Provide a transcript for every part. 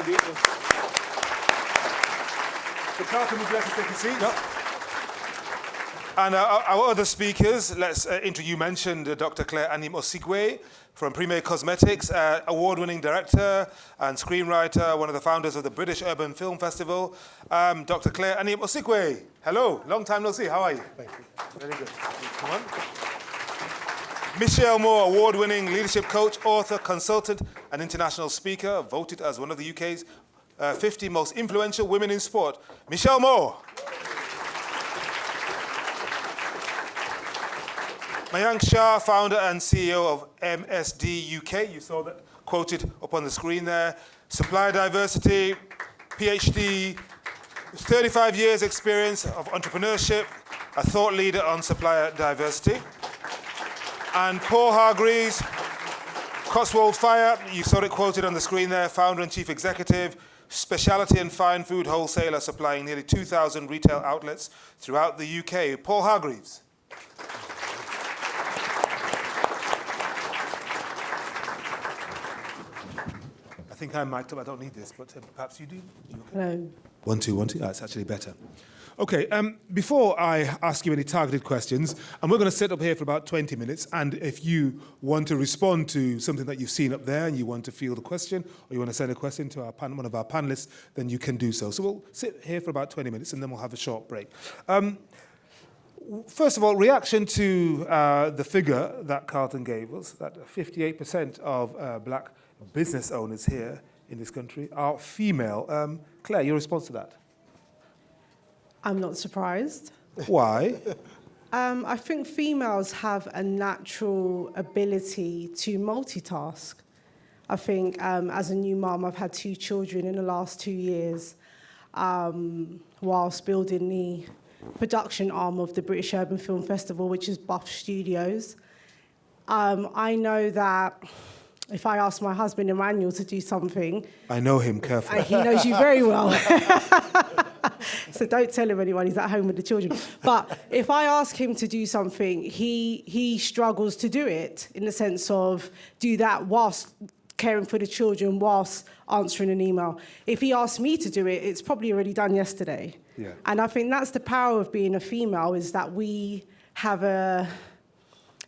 Andy. So Carlton, would you like to take a seat? Yep. And our other speakers, you mentioned Dr. Claire Anim Osigwe from Premier Cosmetics, award-winning director and screenwriter, one of the founders of the British Urban Film Festival. Dr. Claire Anim Osigwe, hello, long time no see, how are you? Thank you. Very good. Come on. Michelle Moore, award-winning leadership coach, author, consultant, and international speaker, voted as one of the UK's 50 most influential women in sport. Michelle Moore. Mayank Shah, founder and CEO of MSD UK. You saw that quoted up on the screen there. Supplier diversity, PhD, 35 years experience of entrepreneurship, a thought leader on supplier diversity. And Paul Hargreaves, Cotswold Fire, you saw it quoted on the screen there, founder and chief executive, specialty and fine food wholesaler supplying nearly 2,000 retail outlets throughout the UK. Paul Hargreaves. I think I'm mic'd up, I don't need this, but perhaps you do. Hello. 1, 2, 1, 2. That's actually better. Okay, before I ask you any targeted questions, and we're going to sit up here for about 20 minutes, and if you want to respond to something that you've seen up there and you want to field a question, or you want to send a question to one of our panelists, then you can do so. So we'll sit here for about 20 minutes, and then we'll have a short break. First of all, reaction to the figure that Carlton gave us, that 58% of black business owners here in this country are female. Claire, your response to that? I'm not surprised. Why? I think females have a natural ability to multitask. I think as a new mum, I've had 2 children in the last 2 years whilst building the production arm of the British Urban Film Festival, which is Buff Studios. I know that if I ask my husband Emmanuel to do something... I know him carefully. He knows you very well. So don't tell him anyone, he's at home with the children. But if I ask him to do something, he struggles to do it, in the sense of do that whilst caring for the children, whilst answering an email. If he asks me to do it, it's probably already done yesterday. Yeah. And I think that's the power of being a female, is that we have an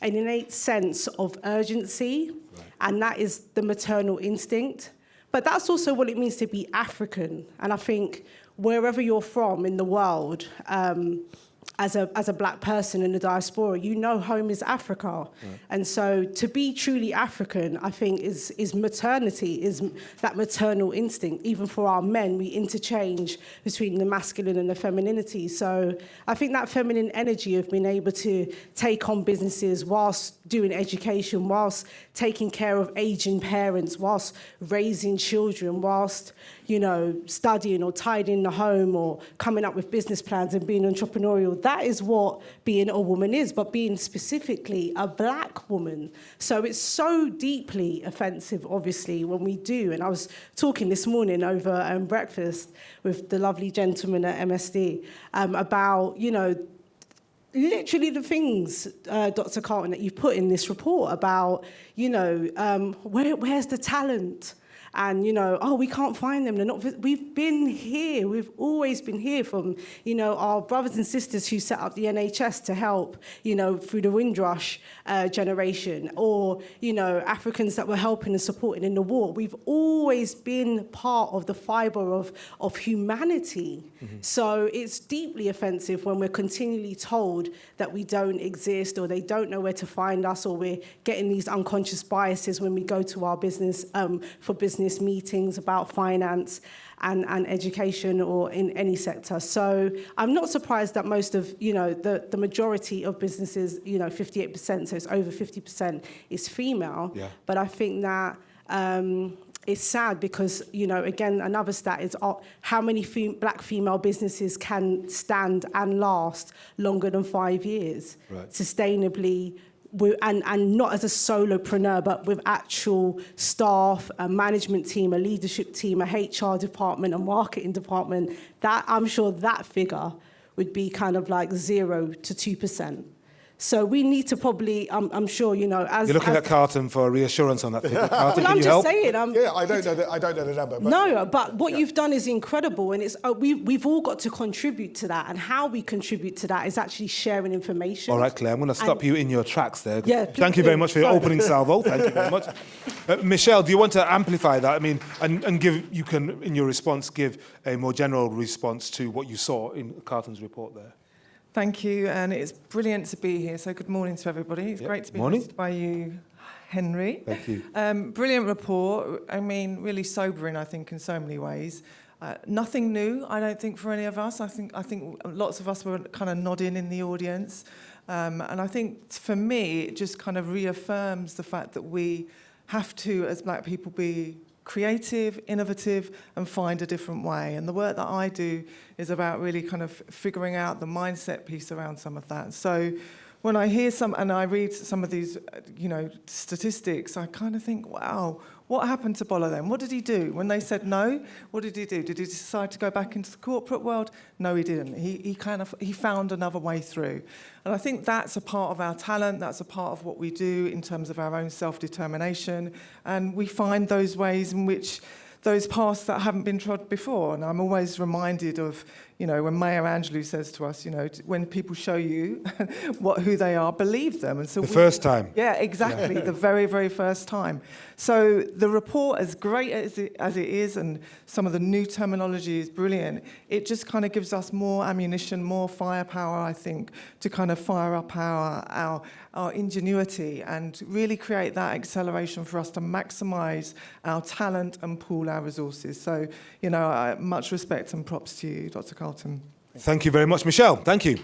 innate sense of urgency, right. And that is the maternal instinct. But that's also what it means to be African. And I think wherever you're from in the world, as a black person in the diaspora, you know home is Africa. Right. And so to be truly African, I think, is maternity, is that maternal instinct. Even for our men, we interchange between the masculine and the femininity. So I think that feminine energy of being able to take on businesses whilst doing education, whilst taking care of aging parents, whilst raising children, whilst, studying or tidying the home or coming up with business plans and being entrepreneurial. That is what being a woman is, but being specifically a black woman. So it's so deeply offensive, obviously, when we do. And I was talking this morning over breakfast with the lovely gentleman at MSD about, literally the things, Dr. Carlton, that you've put in this report about, where's the talent? And, we can't find them. They're not. We've been here. We've always been here from, our brothers and sisters who set up the NHS to help, through the Windrush generation, or, Africans that were helping and supporting in the war. We've always been part of the fibre of humanity. Mm-hmm. So it's deeply offensive when we're continually told that we don't exist, or they don't know where to find us, or we're getting these unconscious biases when we go to our business for business meetings about finance and education, or in any sector. So I'm not surprised that most of, the majority of businesses, 58%, so it's over 50% is female. Yeah. But I think that it's sad because, again, another stat is how many black female businesses can stand and last longer than 5 years, right, sustainably, and not as a solopreneur, but with actual staff, a management team, a leadership team, a HR department, a marketing department. That, I'm sure that figure would be kind of like 0 to 2%. So we need to probably, I'm sure, as... You're looking as, at Carlton for reassurance on that figure. Carlton, well, can I'm you just help? saying. I don't know the number. But No, but what you've done is incredible, and it's we've all got to contribute to that, and how we contribute to that is actually sharing information. All right, Claire, I'm going to stop you in your tracks there. Yeah, Thank you very much for your sorry. opening salvo. Thank you very much. Michelle, do you want to amplify that? I mean, and you can, in your response, give a more general response to what you saw in Carlton's report there. Thank you, and it's brilliant to be here. So good morning to everybody. It's great to be Morning. hosted by you, Henry. Thank you. Brilliant report. I mean, really sobering, I think, in so many ways. Nothing new, I don't think, for any of us. I think lots of us were kind of nodding in the audience. And I think, for me, it just kind of reaffirms the fact that we have to, as black people, be creative, innovative, and find a different way. And the work that I do is about really kind of figuring out the mindset piece around some of that. So when I hear and I read some of these, statistics, I kind of think, wow, what happened to Bolo then? What did he do? When they said no, what did he do? Did he decide to go back into the corporate world? No, he didn't. He found another way through. And I think that's a part of our talent, that's a part of what we do in terms of our own self-determination. And we find those ways in which those paths that haven't been trod before. And I'm always reminded of, when Maya Angelou says to us, when people show you who they are, believe them. And so First time. Yeah, exactly, the very, very first time. So the report, as great as it is, and some of the new terminology is brilliant, it just kind of gives us more ammunition, more firepower, I think, to kind of fire up our ingenuity and really create that acceleration for us to maximise our talent and pool our resources. So, much respect and props to you, Dr. Carlton. Thank you very much, Michelle. Thank you.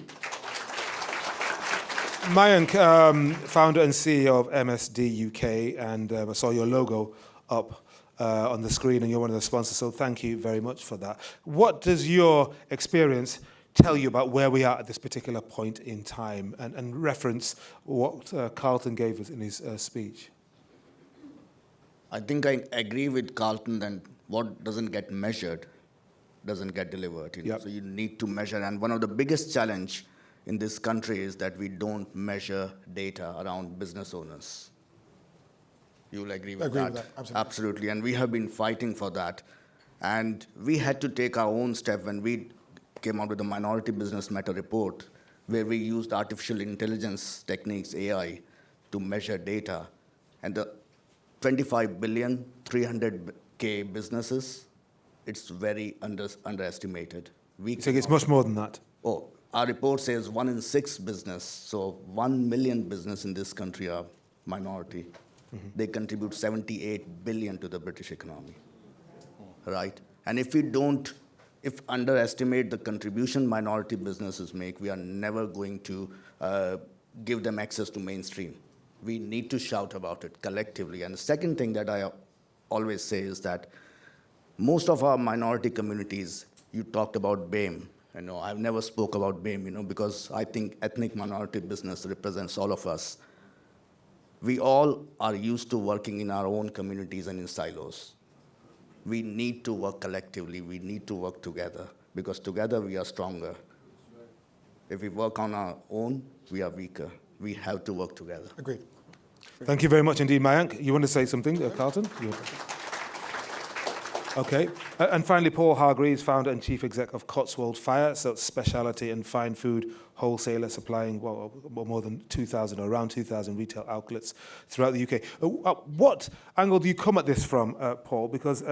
Mayank, founder and CEO of MSD UK, and I saw your logo up on the screen, and you're one of the sponsors, so thank you very much for that. What does your experience tell you about where we are at this particular point in time, and reference what Carlton gave us in his speech? I think I agree with Carlton that what doesn't get measured doesn't get delivered. Yep. So you need to measure. And one of the biggest challenge in this country is that we don't measure data around business owners. You will agree with that? Agree with that, absolutely. Absolutely. And we have been fighting for that. And we had to take our own step when we came out with the Minority Business Meta report, where we used artificial intelligence techniques, AI, to measure data. And the 25 billion, 300K businesses, it's very underestimated. You think it's much more than that? Oh, our report says 1 in 6 business, so 1 million business in this country are minority. Mm-hmm. They contribute 78 billion to the British economy, right? And if underestimate the contribution minority businesses make, we are never going to give them access to mainstream. We need to shout about it collectively. And the second thing that I always say is that most of our minority communities, you talked about BAME. I've never spoke about BAME, because I think ethnic minority business represents all of us. We all are used to working in our own communities and in silos. We need to work collectively. We need to work together, because together we are stronger. If we work on our own, we are weaker. We have to work together. Agreed. Thank you very much indeed, Mayank. You want to say something, Carlton? Okay. And finally, Paul Hargreaves, founder and chief exec of Cotswold Fire, so specialty and fine food wholesaler supplying more than 2,000 or around 2,000 retail outlets throughout the UK. What angle do you come at this from, Paul? Because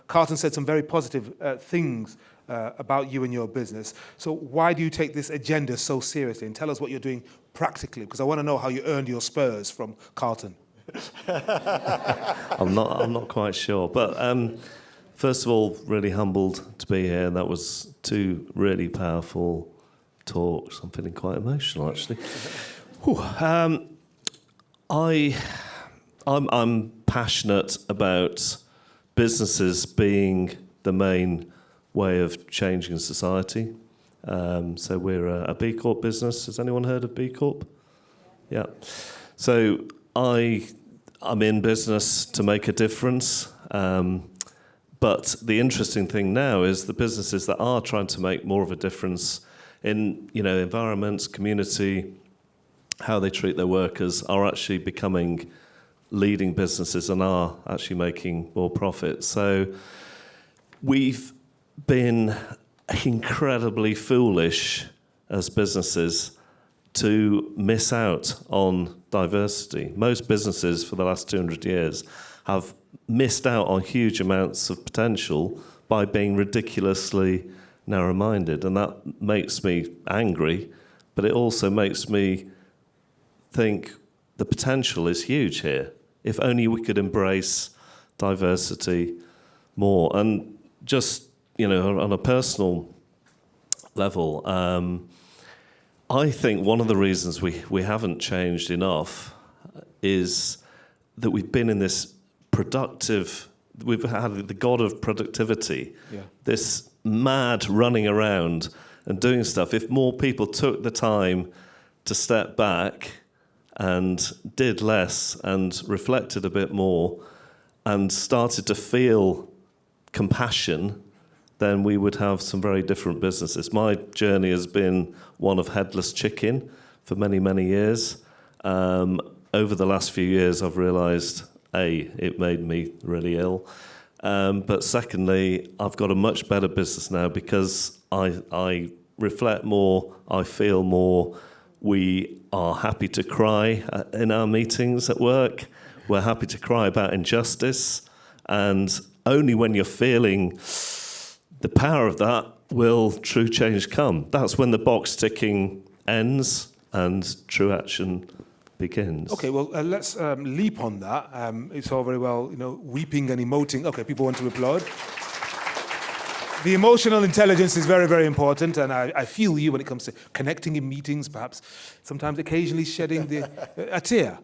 Carlton said some very positive things about you and your business. So why do you take this agenda so seriously? And tell us what you're doing practically, because I want to know how you earned your spurs from Carlton. I'm not quite sure, but first of all, really humbled to be here. That was 2 really powerful talks. I'm feeling quite emotional, actually. I'm passionate about businesses being the main way of changing society. So we're a B Corp business. Has anyone heard of B Corp? Yeah. So I'm in business to make a difference, but the interesting thing now is the businesses that are trying to make more of a difference in environments, community, how they treat their workers, are actually becoming leading businesses and are actually making more profit. So we've been incredibly foolish as businesses to miss out on diversity. Most businesses for the last 200 years have missed out on huge amounts of potential by being ridiculously narrow-minded, and that makes me angry, but it also makes me think the potential is huge here. If only we could embrace diversity more. And just, on a personal level, I think one of the reasons we haven't changed enough is that we've been in this we've had the god of productivity, this mad running around and doing stuff. If more people took the time to step back and did less and reflected a bit more and started to feel compassion, then we would have some very different businesses. My journey has been one of headless chicken for many, many years. Over the last few years, I've realised, A, it made me really ill. But secondly, I've got a much better business now because I reflect more, I feel more. We are happy to cry in our meetings at work. We're happy to cry about injustice. And only when you're feeling the power of that will true change come. That's when the box ticking ends and true action begins. Okay, well, let's leap on that. It's all very well, weeping and emoting. Okay, people want to applaud. The emotional intelligence is very, very important, and I feel you when it comes to connecting in meetings, perhaps sometimes occasionally shedding a tear.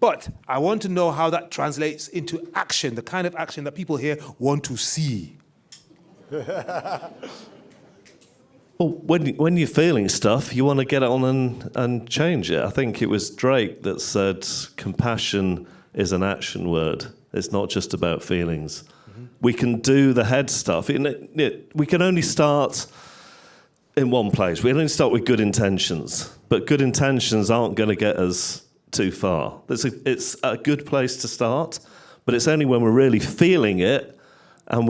But I want to know how that translates into action, the kind of action that people here want to see. Well, when you're feeling stuff, you want to get on and change it. I think it was Drake that said compassion is an action word. It's not just about feelings. Mm-hmm. We can do the head stuff. We can only start in one place. We can only start with good intentions. But good intentions aren't going to get us too far. It's a good place to start, but it's only when we're really feeling it and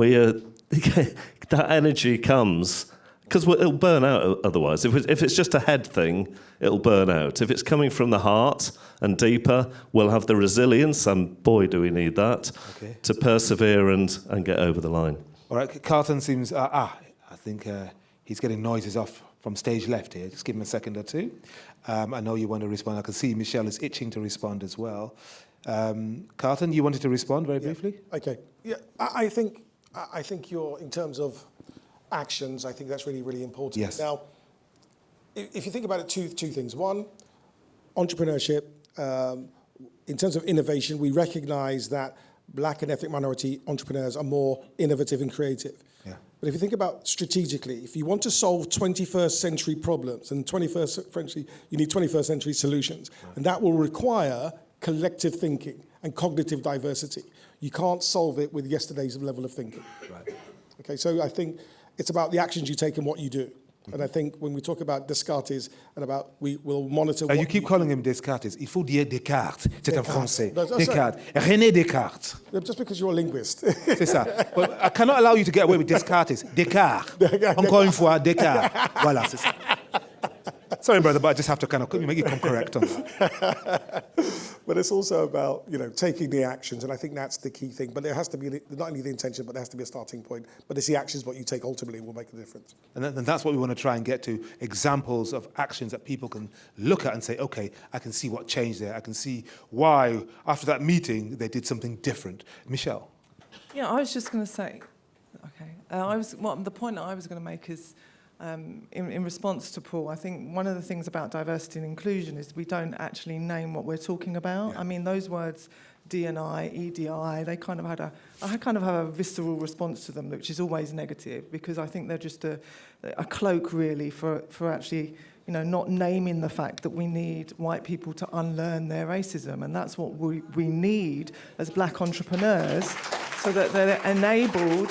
that energy comes, because it'll burn out otherwise. If it's just a head thing, it'll burn out. If it's coming from the heart and deeper, we'll have the resilience, and boy, do we need that, to persevere and get over the line. All right, Carlton seems, I think he's getting noises off from stage left here. Just give him a second or two. I know you want to respond. I can see Michelle is itching to respond as well. Carlton, you wanted to respond very briefly? Okay. Yeah, I think you're, in terms of actions, I think that's really, really important. Yes. Now, if you think about it, two things. One, entrepreneurship. In terms of innovation, we recognise that black and ethnic minority entrepreneurs are more innovative and creative. Yeah. But if you think about strategically, if you want to solve 21st century problems, and 21st century, you need 21st century solutions, and that will require collective thinking and cognitive diversity. You can't solve it with yesterday's level of thinking. Right. Okay, so I think it's about the actions you take and what you do. And I think when we talk about Descartes and about we will monitor. You keep calling him Descartes. Il faut dire Descartes. C'est un français. No, Descartes. René Descartes. Just because you're a linguist. C'est ça. But I cannot allow you to get away with Descartes. Descartes. Encore une fois, Descartes. Voilà, c'est ça. Sorry, brother, but I just have to kind of make you come correct on that. But it's also about, taking the actions, and I think that's the key thing. But there has to be not only the intention, but there has to be a starting point. But it's the actions what you take ultimately will make a difference. And that's what we want to try and get to, examples of actions that people can look at and say, okay, I can see what changed there. I can see why, after that meeting, they did something different. Michelle? Yeah, I was just going to say, the point that I was going to make is, in response to Paul, I think one of the things about diversity and inclusion is we don't actually name what we're talking about. Yeah. I mean, those words, D&I, EDI, I kind of have a visceral response to them, which is always negative, because I think they're just a cloak, really, for actually, not naming the fact that we need white people to unlearn their racism. And that's what we need as black entrepreneurs, so that they're enabled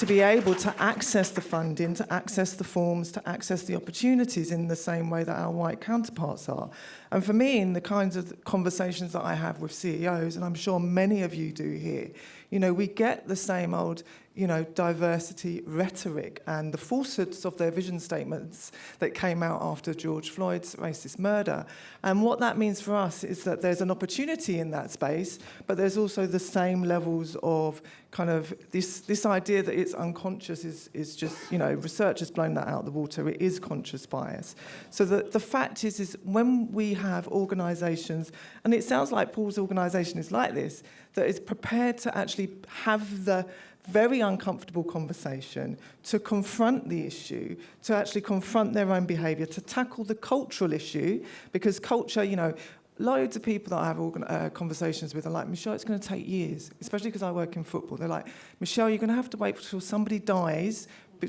to be able to access the funding, to access the forms, to access the opportunities in the same way that our white counterparts are. And for me, in the kinds of conversations that I have with CEOs, and I'm sure many of you do here, you know, we get the same old, you know, diversity rhetoric and the falsehoods of their vision statements that came out after George Floyd's racist murder. And what that means for us is that there's an opportunity in that space, but there's also the same levels of kind of this idea that it's unconscious is just, you know, research has blown that out of the water. It is conscious bias. So the fact is when we have organisations, and it sounds like Paul's organisation is like this, that is prepared to actually have the very uncomfortable conversation, to confront the issue, to actually confront their own behaviour, to tackle the cultural issue, because culture, you know, loads of people that I have conversations with are like, Michelle, it's going to take years, especially because I work in football. They're like, Michelle, you're going to have to wait until somebody dies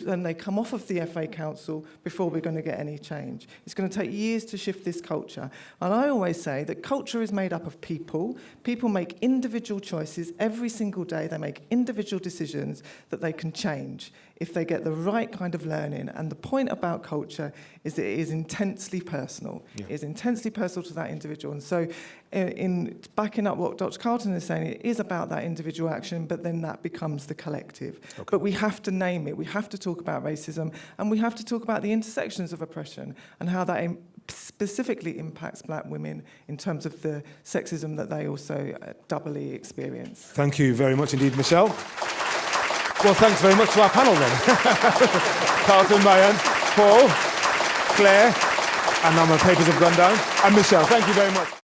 and they come off of the FA Council before we're going to get any change. It's going to take years to shift this culture. And I always say that culture is made up of people. People make individual choices every single day. They make individual decisions that they can change if they get the right kind of learning. And the point about culture is that it is intensely personal. Yeah. It is intensely personal to that individual. And so in backing up what Dr. Carlton is saying, it is about that individual action, but then that becomes the collective. Okay. But we have to name it. We have to talk about racism, and we have to talk about the intersections of oppression and how that specifically impacts black women in terms of the sexism that they also doubly experience. Thank you very much indeed, Michelle. Well, thanks very much to our panel then. Carlton, Marianne, Paul, Claire, and now my papers have gone down. And Michelle, thank you very much.